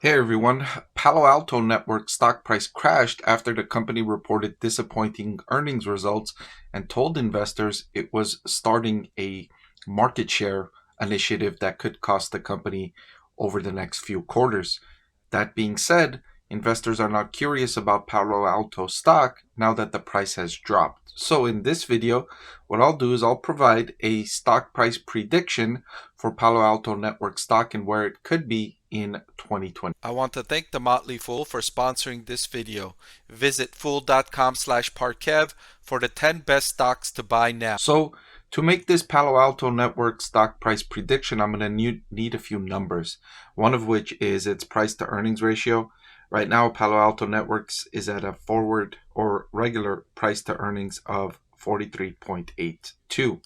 Hey everyone, Palo Alto Networks stock price crashed after the company reported disappointing earnings results and told investors it was starting a market share initiative that could cost the company over the next few quarters. That being said, investors are not curious about Palo Alto stock now that the price has dropped. So in this video, what I'll do is I'll provide a stock price prediction for Palo Alto Networks stock and where it could be in 2020. I want to thank the Motley Fool for sponsoring this video. Visit fool.com/Parkev for the 10 best stocks to buy now. So to make this Palo Alto Network stock price prediction, I'm going to need a few numbers, one of which is its price to earnings ratio. Right now, Palo Alto Networks is at a forward or regular price to earnings of 43.82.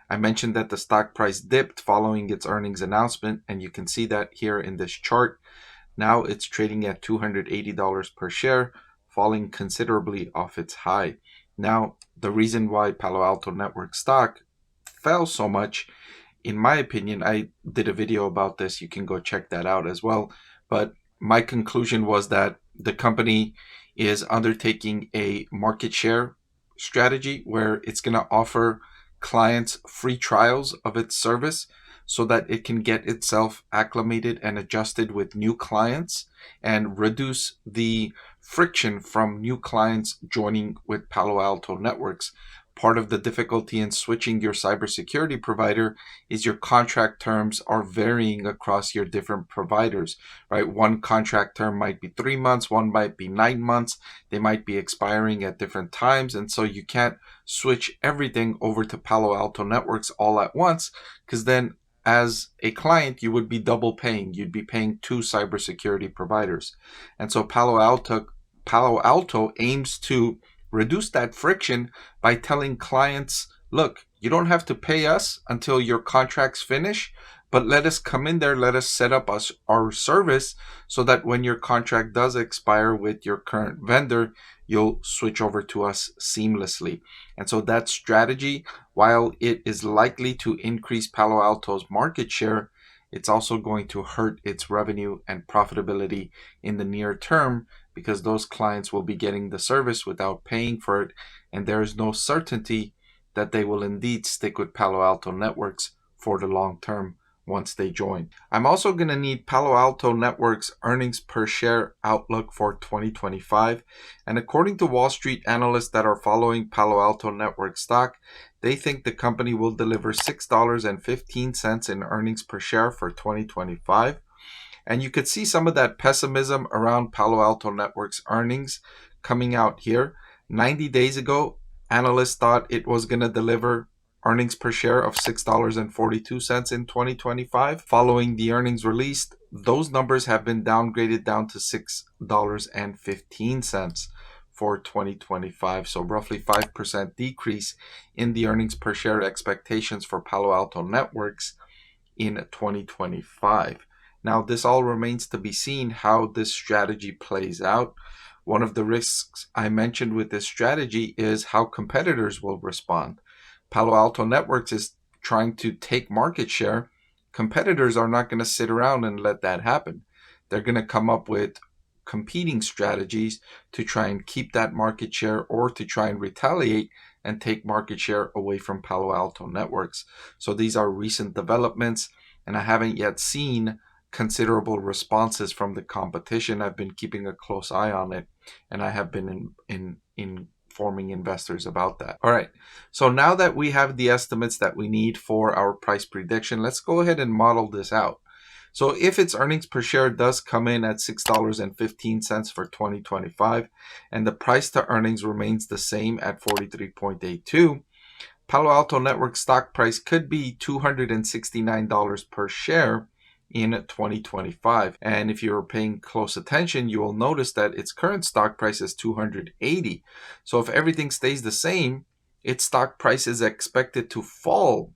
I mentioned that the stock price dipped following its earnings announcement, and you can see that here in this chart. Now it's trading at $280 per share, falling considerably off its high. Now, the reason why Palo Alto Network stock fell so much, in my opinion, I did a video about this. You can go check that out as well. But my conclusion was that the company is undertaking a market share strategy where it's going to offer clients free trials of its service so that it can get itself acclimated and adjusted with new clients and reduce the friction from new clients joining with Palo Alto Networks. Part of the difficulty in switching your cybersecurity provider is your contract terms are varying across your different providers, right? One contract term might be 3 months, one might be 9 months. They might be expiring at different times. And so you can't switch everything over to Palo Alto Networks all at once, because then as a client, you would be double paying. You'd be paying two cybersecurity providers. And so Palo Alto aims to reduce that friction by telling clients, look, you don't have to pay us until your contracts finish, but let us come in there, let us set up our service so that when your contract does expire with your current vendor, you'll switch over to us seamlessly. And so that strategy, while it is likely to increase Palo Alto's market share, it's also going to hurt its revenue and profitability in the near term because those clients will be getting the service without paying for it, and there is no certainty that they will indeed stick with Palo Alto Networks for the long term once they join. I'm also going to need Palo Alto Networks earnings per share outlook for 2025. And according to Wall Street analysts that are following Palo Alto Networks stock, they think the company will deliver $6.15 in earnings per share for 2025. And you could see some of that pessimism around Palo Alto Networks earnings coming out here. 90 days ago, analysts thought it was going to deliver earnings per share of $6.42 in 2025. Following the earnings released, those numbers have been downgraded down to $6.15 for 2025. So roughly 5% decrease in the earnings per share expectations for Palo Alto Networks in 2025. Now, this all remains to be seen how this strategy plays out. One of the risks I mentioned with this strategy is how competitors will respond. Palo Alto Networks is trying to take market share. Competitors are not going to sit around and let that happen. They're going to come up with competing strategies to try and keep that market share or to try and retaliate and take market share away from Palo Alto Networks. So these are recent developments, and I haven't yet seen considerable responses from the competition. I've been keeping a close eye on it, and I have been informing investors about that. All right, so now that we have the estimates that we need for our price prediction, let's go ahead and model this out. So if its earnings per share does come in at $6.15 for 2025, and the price to earnings remains the same at 43.82, Palo Alto Network stock price could be $269 per share in 2025. And if you're paying close attention, you will notice that its current stock price is $280. So if everything stays the same, its stock price is expected to fall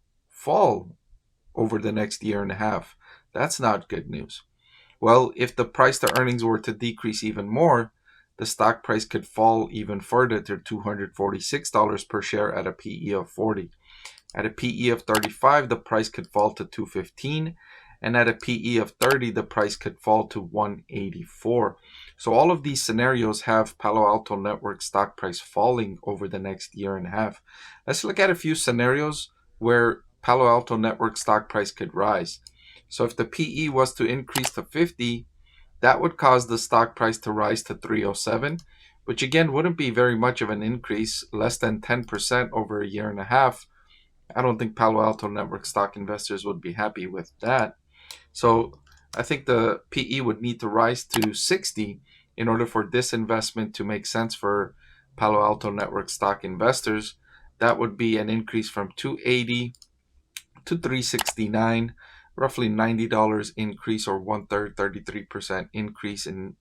over the next year and a half. That's not good news. Well, if the price to earnings were to decrease even more, the stock price could fall even further to $246 per share at a PE of 40. At a PE of 35, the price could fall to $215. and at a PE of 30, the price could fall to 184. So all of these scenarios have Palo Alto Networks stock price falling over the next year and a half. Let's look at a few scenarios where Palo Alto Networks stock price could rise. So if the PE was to increase to 50, that would cause the stock price to rise to 307, which again wouldn't be very much of an increase, less than 10% over a year and a half. I don't think Palo Alto Network stock investors would be happy with that. So I think the PE would need to rise to 60 in order for this investment to make sense for Palo Alto Network stock investors. That would be an increase from 280 to 369, roughly $90 increase, or 1/3, 33% increase in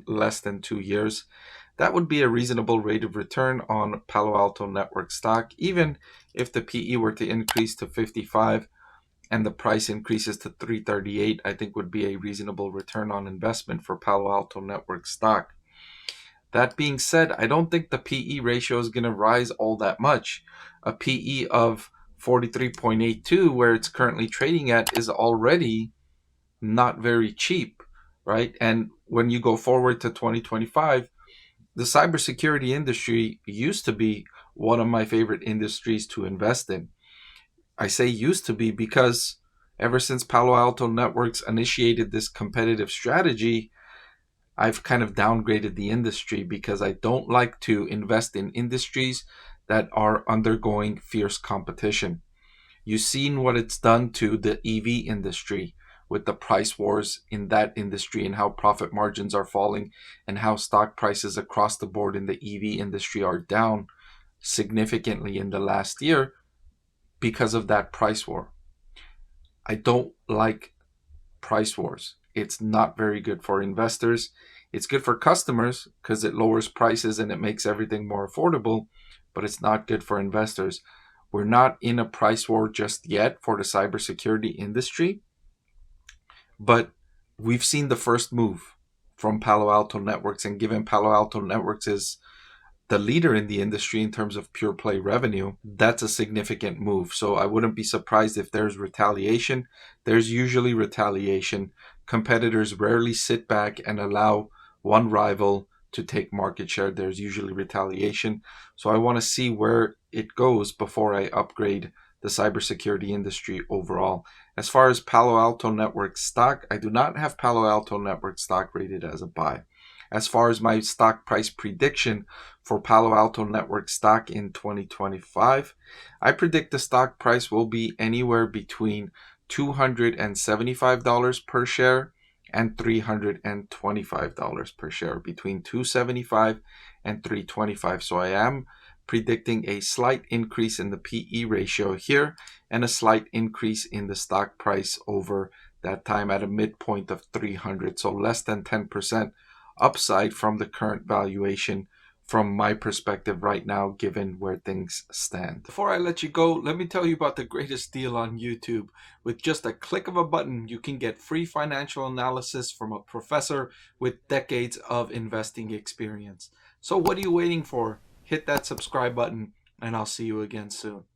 less than 2 years. That would be a reasonable rate of return on Palo Alto Network stock, even if the PE were to increase to 55 and the price increases to 338. I think would be a reasonable return on investment for Palo Alto Network stock. That being said, I don't think the PE ratio is going to rise all that much. A PE of 43.82, where it's currently trading at, is already not very cheap, right? And when you go forward to 2025, the cybersecurity industry used to be one of my favorite industries to invest in. I say used to be because ever since Palo Alto Networks initiated this competitive strategy, I've kind of downgraded the industry because I don't like to invest in industries that are undergoing fierce competition. You've seen what it's done to the EV industry with the price wars in that industry and how profit margins are falling and how stock prices across the board in the EV industry are down significantly in the last year because of that price war. I don't like price wars. It's not very good for investors. It's good for customers because it lowers prices and it makes everything more affordable, but it's not good for investors. We're not in a price war just yet for the cybersecurity industry, but we've seen the first move from Palo Alto Networks, and given Palo Alto Networks is the leader in the industry in terms of pure play revenue, that's a significant move. So I wouldn't be surprised if there's retaliation. There's usually retaliation. Competitors rarely sit back and allow one rival to take market share. There's usually retaliation. So I want to see where it goes before I upgrade the cybersecurity industry overall. As far as Palo Alto Networks stock, I do not have Palo Alto Networks stock rated as a buy. As far as my stock price prediction for Palo Alto Networks stock in 2025, I predict the stock price will be anywhere between $275 per share and $325 per share, between $275 and $325. So I am predicting a slight increase in the PE ratio here and a slight increase in the stock price over that time at a midpoint of 300. So less than 10% upside from the current valuation from my perspective right now, given where things stand. Before I let you go, let me tell you about the greatest deal on YouTube. With just a click of a button, you can get free financial analysis from a professor with decades of investing experience. So what are you waiting for? Hit that subscribe button, and I'll see you again soon.